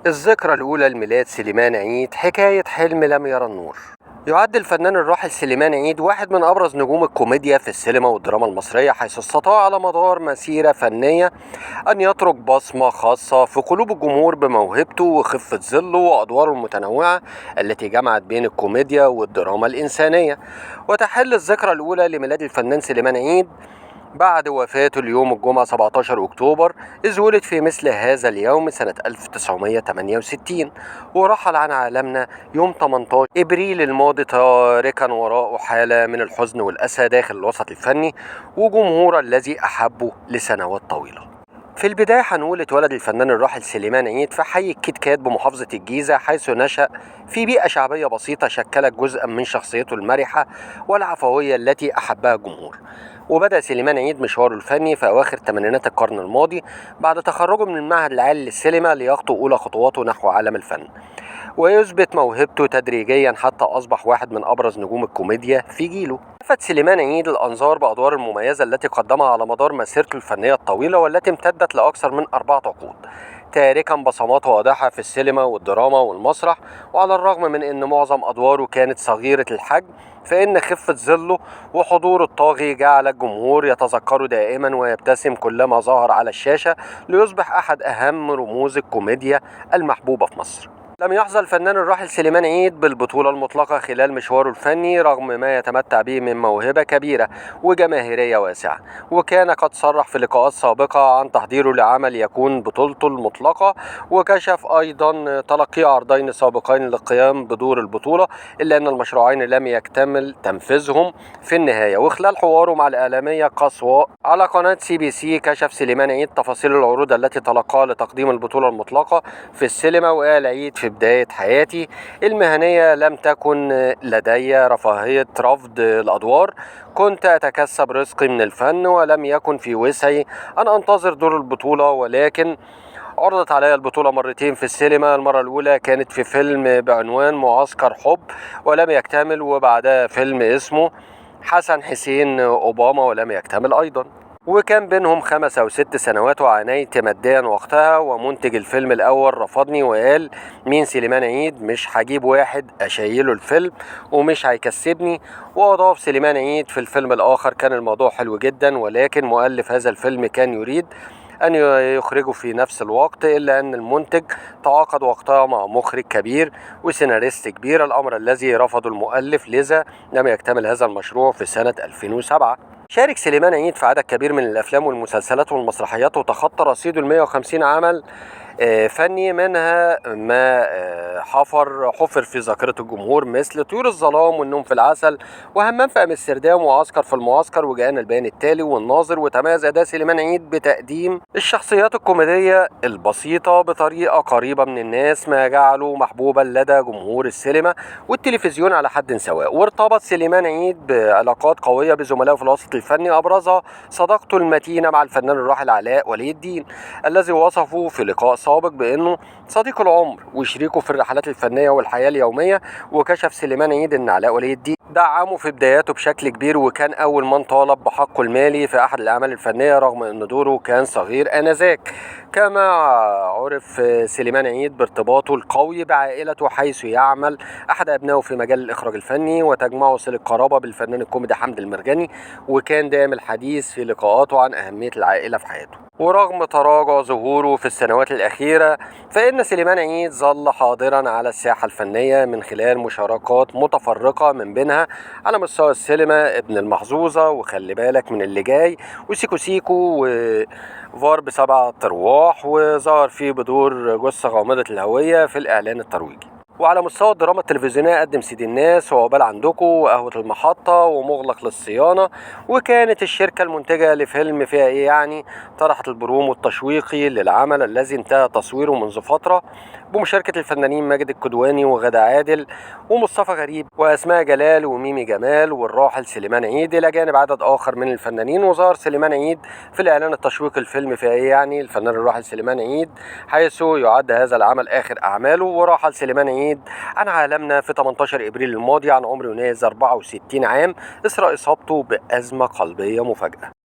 الذكرى الأولى لميلاد سليمان عيد حكاية حلم لم يرى النور. يعد الفنان الراحل سليمان عيد واحد من أبرز نجوم الكوميديا في السينما والدراما المصرية، حيث استطاع على مدار مسيرة فنية أن يترك بصمة خاصة في قلوب الجمهور بموهبته وخفة ظله وأدواره المتنوعة التي جمعت بين الكوميديا والدراما الإنسانية. وتحل الذكرى الأولى لميلاد الفنان سليمان عيد بعد وفاته اليوم الجمعة 17 أكتوبر، إذ ولد في مثل هذا اليوم سنة 1968، ورحل عن عالمنا يوم 18 إبريل الماضي، تاركا وراءه حالة من الحزن والأسى داخل الوسط الفني وجمهوره الذي أحبه لسنوات طويلة. في البداية هنقول اتولد الفنان الراحل سليمان عيد في حي الكيت كات بمحافظة الجيزة، حيث نشأ في بيئة شعبية بسيطة شكلت جزءا من شخصيته المرحة والعفوية التي أحبها الجمهور. وبدأ سليمان عيد مشواره الفني في أواخر ثمانينات القرن الماضي بعد تخرجه من المعهد العالي للسينما ليخطو أولى خطواته نحو عالم الفن، ويثبت موهبته تدريجيا حتى أصبح واحد من أبرز نجوم الكوميديا في جيله. لفت سليمان عيد الأنظار بأدواره المميزة التي قدمها على مدار مسيرته الفنية الطويلة والتي امتدت لأكثر من 4 عقود، تاركا بصمات واضحة في السينما والدراما والمسرح. وعلى الرغم من أن معظم أدواره كانت صغيرة الحجم، فإن خفة ظله وحضوره الطاغي جعل الجمهور يتذكره دائما ويبتسم كلما ظهر على الشاشة، ليصبح أحد أهم رموز الكوميديا المحبوبة في مصر. لم يحظى الفنان الراحل سليمان عيد بالبطولة المطلقة خلال مشواره الفني، رغم ما يتمتع به من موهبة كبيرة وجماهيرية واسعة، وكان قد صرح في لقاءات سابقة عن تحضيره لعمل يكون بطولته المطلقة، وكشف أيضا تلقي عرضين سابقين للقيام بدور البطولة، إلا أن المشروعين لم يكتمل تنفيذهم في النهاية. وخلال حواره مع الإعلامية قصواء على قناة CBC، كشف سليمان عيد تفاصيل العروض التي تلقاها لتقديم البطولة المطلقة في السينما، وقال عيد: في بداية حياتي المهنية لم تكن لدي رفاهية رفض الأدوار، كنت أتكسب رزقي من الفن، ولم يكن في وسعي أن أنتظر دور البطولة، ولكن عرضت علي البطولة مرتين في السينما. المرة الأولى كانت في فيلم بعنوان معسكر حب ولم يكتمل، وبعدها فيلم اسمه حسن حسين أوباما ولم يكتمل أيضا، وكان بينهم 5 أو 6 سنوات، وعانيت ماديا وقتها. ومنتج الفيلم الأول رفضني وقال: مين سليمان عيد؟ مش هجيب واحد أشيله الفيلم ومش هيكسبني. وأضاف سليمان عيد: في الفيلم الآخر كان الموضوع حلو جدا، ولكن مؤلف هذا الفيلم كان يريد أن يخرجه في نفس الوقت، إلا أن المنتج تعاقد وقتها مع مخرج كبير وسيناريست كبير، الأمر الذي رفضه المؤلف، لذا لم يكتمل هذا المشروع في سنة 2007. شارك سليمان عيد في عدد كبير من الأفلام والمسلسلات والمسرحيات، وتخطى رصيد 150 عمل فني، منها ما حفر في ذاكرة الجمهور مثل طيور الظلام والنوم في العسل وهمام في أمستردام وعسكر في المعسكر وجاءنا البيان التالي والناظر. وتميز أداء سليمان عيد بتقديم الشخصيات الكوميدية البسيطة بطريقة قريبة من الناس، ما جعله محبوبا لدى جمهور السينما والتلفزيون على حد سواء. وارتبط سليمان عيد بعلاقات قوية بزملائه في الوسط الفني، أبرزها صداقته المتينة مع الفنان الراحل علاء ولي الدين، الذي وصفه في لقاء سابق بأنه صديق العمر وشريكه في الرحلات الفنية والحياة اليومية. وكشف سليمان عيد أن علاء ولي الدين دعمه في بداياته بشكل كبير، وكان أول من طالب بحقه المالي في أحد الأعمال الفنية رغم أن دوره كان صغير آنذاك. كما عرف سليمان عيد بارتباطه القوي بعائلته، حيث يعمل أحد أبنائه في مجال الإخراج الفني وتجمعه صلة قرابة بالفنان الكوميدي حمدي المرغني، وكان دائم الحديث في لقاءاته عن أهمية العائلة في حياته. ورغم تراجع ظهوره في السنوات الأخيرة، فإن سليمان عيد ظل حاضرا على الساحة الفنية من خلال مشاركات متفرقة، من بينها على مستوى السينما ابن المحظوظة وخلي بالك من اللي جاي وسيكو سيكو وفار ب7 أرواح، وظهر فيه بدور جثة غامضة الهوية في الإعلان الترويجي. وعلى مستوى الدراما التلفزيونية قدم سيد الناس وعقبال عندكم وقهوة المحطة ومغلق للصيانة، وكانت الشركة المنتجة لفيلم فيها إيه يعني طرحت البرومو التشويقي للعمل الذي انتهى تصويره منذ فترة، بمشاركة الفنانين ماجد الكدواني وغادة عادل ومصطفى غريب وأسماء جلال وميمي جمال والراحل سليمان عيد، إلى جانب عدد آخر من الفنانين. وظهر سليمان عيد في الإعلان التشويقي الفيلم فيها إيه يعني الفنان الراحل سليمان عيد، حيث يعد هذا العمل آخر أعماله. ورحل سليمان عيد عن عالمنا في 18 إبريل الماضي عن عمر يناهز 64 عام إثر إصابته بأزمة قلبية مفاجئة.